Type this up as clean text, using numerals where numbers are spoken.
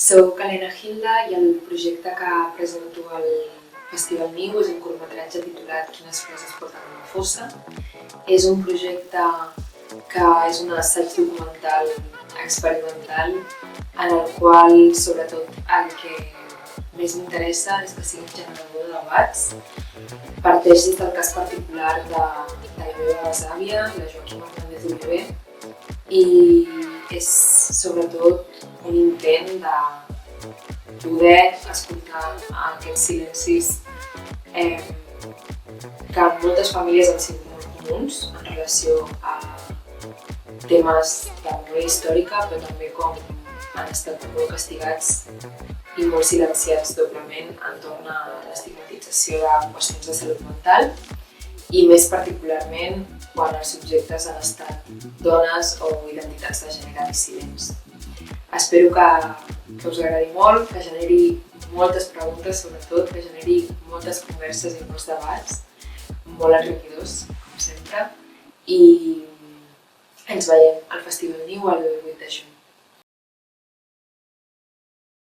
Soc Elena Hilda i el projecte que presento al Festival Niu és un curtmetratge titulat Quines coses porten a una fossa. És un projecte que és un assaig documental experimental en el qual, sobretot, el que més m'interessa és que sigui un generador de debats. Parteix des del cas particular de la meva besàvia, la Joaquima Hernández Oliver, i és sobretot un intent de poder escoltar aquests silencis que en moltes famílies han sigut molt comuns en relació a temes de memòria històrica, però també com han estat molt castigats i molt silenciats doblement entorn a l'estigmatització de qüestions de salut mental i més particularment quan els subjectes han estat dones o identitats de gènere dissidents. Espero que us agradi molt, que generi moltes preguntes, sobretot, que generi moltes converses i molts debats, molt enriquidors, com sempre, i ens veiem al Festival Niu el 8 de juny.